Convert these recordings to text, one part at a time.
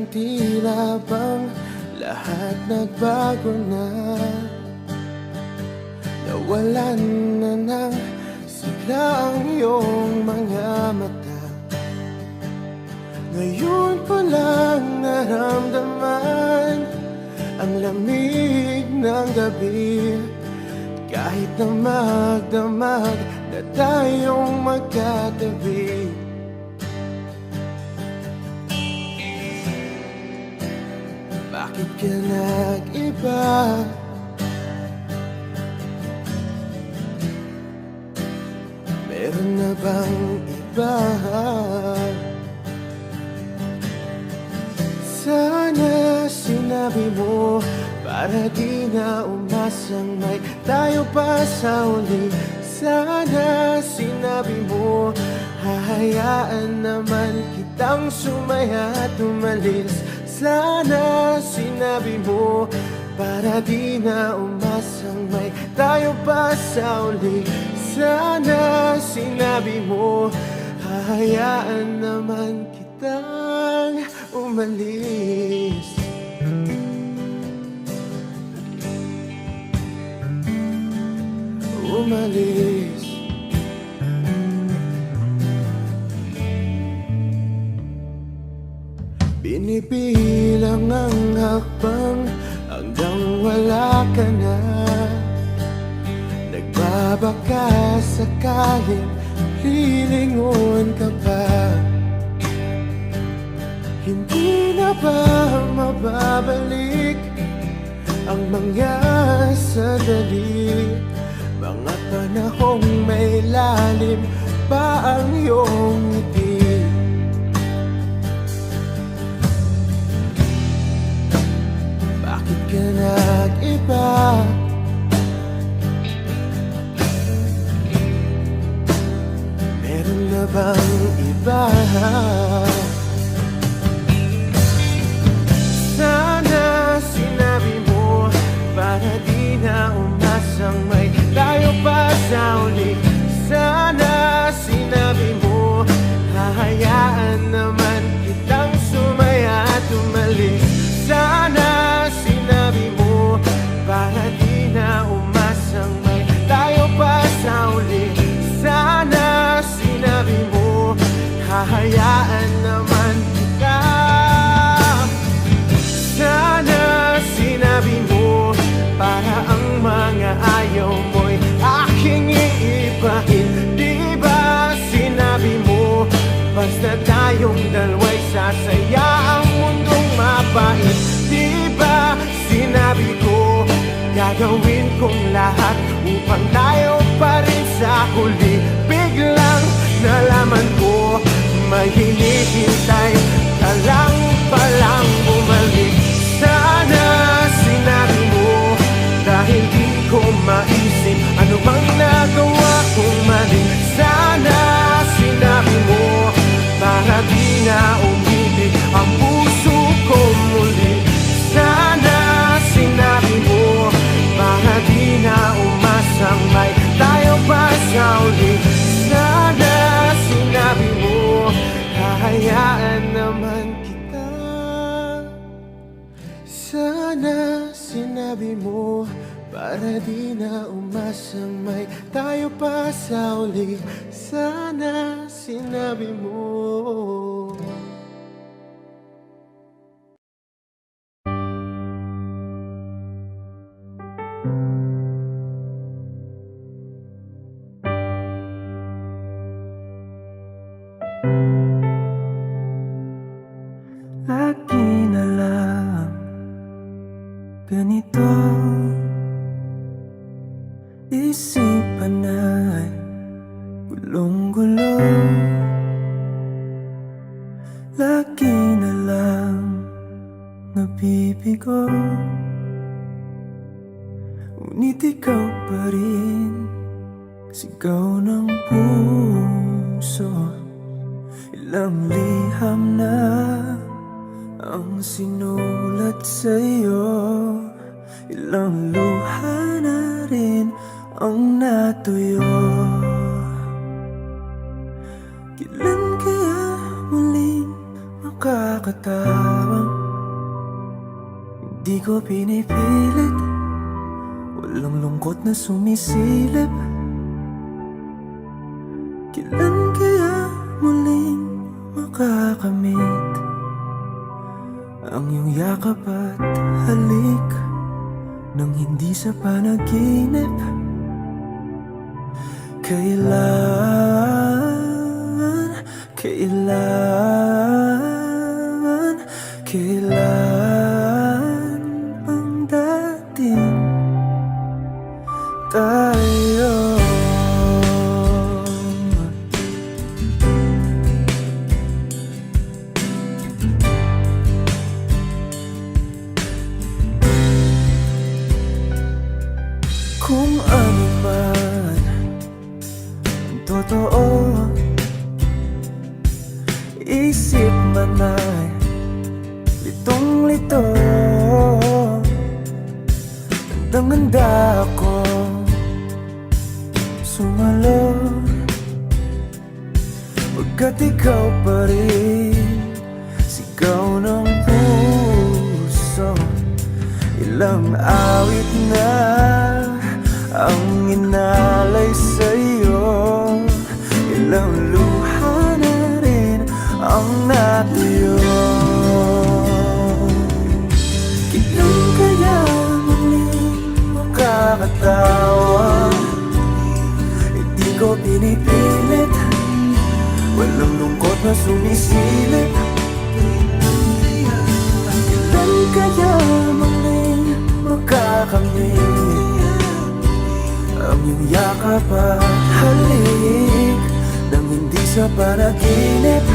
tila bang lahat nagbago na. Nawalan na ng sigla ang iyong mga mata. Ngayon ko lang naramdaman ang lamig ng gabi. Kahit na magdamag na tayong magkatabi. Bakit ka nag-iba? Meron na bang iba? Sana sinabi mo para di na umasang may tayo pa sa uli. Sana sinabi mo hahayaan naman kitang sumaya at umalis. Sana sinabi mo para di na umasang may tayo pa sa uli. Sana sinabi mo hahayaan naman kitang umalis. Umalis. Binibilang ang hakbang hanggang wala ka na. Nagbabaka sakaling lilingon ka pa. Hindi na ba mababalik ang mga sandali? Mga panahong may lalim pa ang iyong ngiti. Bakit ka nag-iba? Meron na bang iba? Sana sinabi mo para di na umasang may tayo pa sa uli. Sana sinabi mo hahayaan naman kitang sumaya at umalis. Sana sinabi mo para di na umasang may tayo pa sa uli. Sana sinabi mo hahayaan naman kita. Sana sinabi mo para ang mga ayaw mo'y aking iibahin. Di ba sinabi mo basta tayong dalawa'y sasaya ang mundong mapait? Di ba sinabi ko gagawin kong lahat upang tayo pa rin sa huli? Biglang nalaman ko may hinihintay ka lang palang bumalik. Sana sinabi mo dahil di ko maisip ano bang nagawa kong mali. Sana sinabi mo para di na umibig ang puso ko muli. Sana sinabi mo para di na umasang may tayo pa sa uli. Sana sinabi mo hahayaan naman kita. Sana sinabi mo para di na umasang may tayo pa sa uli. Sana sinabi mo. Lagi na lang ganito, isipan ay gulong-gulo. Lagi na lang nabibigo, ngunit ikaw pa rin sigaw ng puso. Ilang liham na ang sinulat sa'yo, ilang luha na rin ang natuyo. Kailan kaya muling makakatawang Di ko pinipilit, walang lungkot na sumisilip. Kailan kaya muling makakamit ang iyong yakap at halik nang hindi sa panaginip? Kailan, kailan, kailan ang dating tayo? Kung ano man ang totoo, isip man ay litong-lito. Handang-handa ako sumalo, pagkat ikaw pa rin sigaw ng puso. Ilang awit na ang inalay sa'yo, ilang luha na rin ang natuyo. Kailan kaya muling makakatawa? Hindi ko pinipilit, walang lungkot na sumisilip. Kailan kaya muling makakamit ang iyong yakap at halik nang hindi sa panaginip?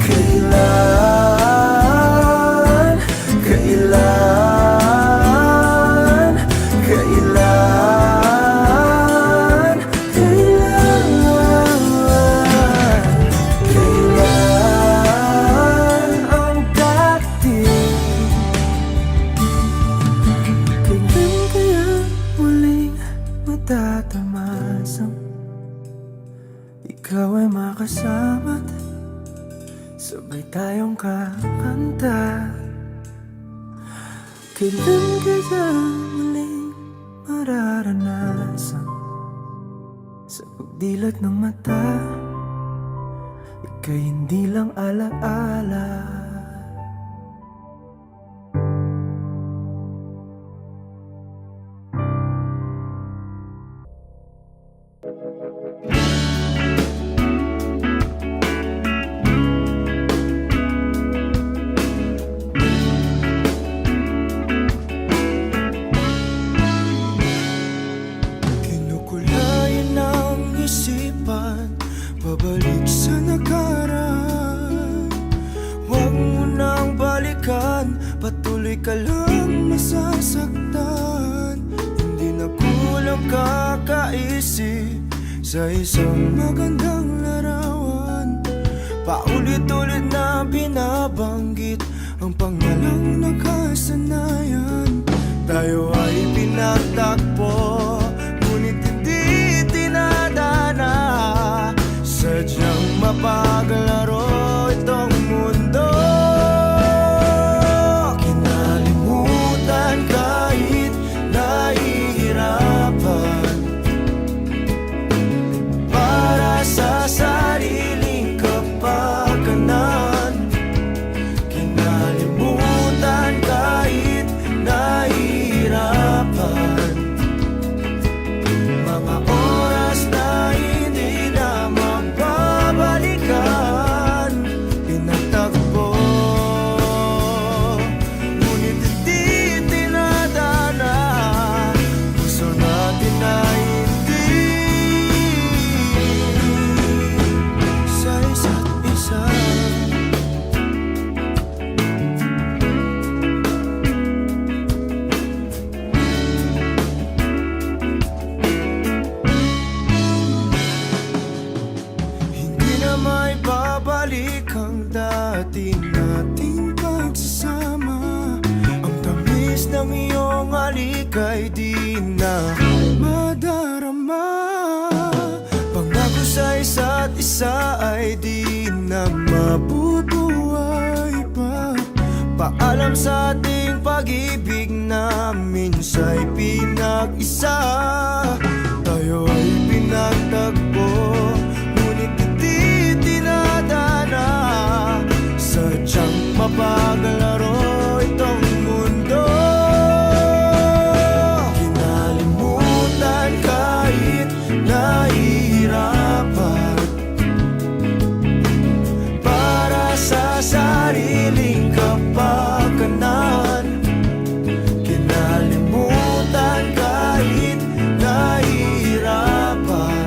Kailan, kailan, kailan, kailan, kailan ang dating? Kailan kaya muling matatamasang ikaw ay makasama't sabay tayong kakanta? Kailan kaya muling mararanasan sa pagdilat ng mata ika'y hindi lang alaala? Kinukulayan ng isipan, pabalik sa nakaraan. Huwag mo nang balikan, patuloy ka lang masasaktan. Hindi na kulang kakaisip sa isang magandang larawan. Paulit-ulit na binabanggit ang pangalang nakasanayan. Tayo ay pinagtagpo, ngunit hindi tinadana. Sadyang mapaglaro itong mundo. Kinalimutan kahit nahihirapan para sa sariling kapakanan. Kinalimutan kahit nahihirapan mga oras na hindi na mababalikan. Pinagtagpo, ngunit hindi tinadana. Gusto natin na hindi sa isa't isa. Hindi na may babalik ang dati nating pagsasama. Ang tamis ng iyong halik ay di na madarama. Pangako sa isa't isa ay di na mabubuhay pa. Paalam sa ating pag-ibig na minsa'y pinag-isa. Tayo ay pinagtagpo, ngunit hindi tinadana. Sadyang mapaglaro itong mundo. Kinalimutan kahit nahihirapan, para sa sariling kapakanan. Kinalimutan kahit nahihirapan,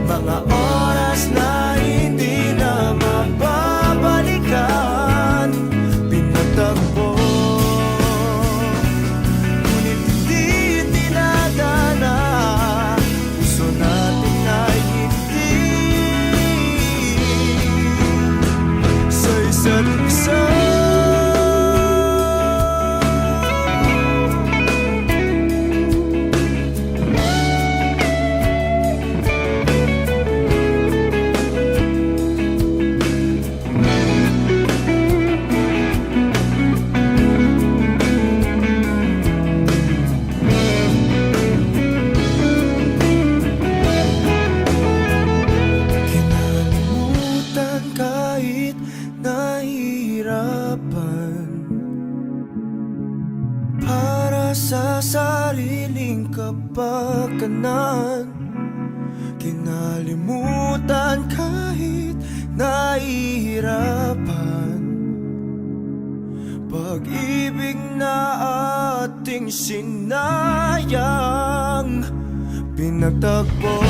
mga oras na hindi na mababalikan. Pinagtagpo, ngunit hindi tinadana. Gusto natin ay hindi sa isa't isa. Kinalimutan kahit nahihirapan, para sa sariling kapakanan. Kinalimutan kahit nahihirapan, pag-ibig na ating sinayang. Pinagtagpo,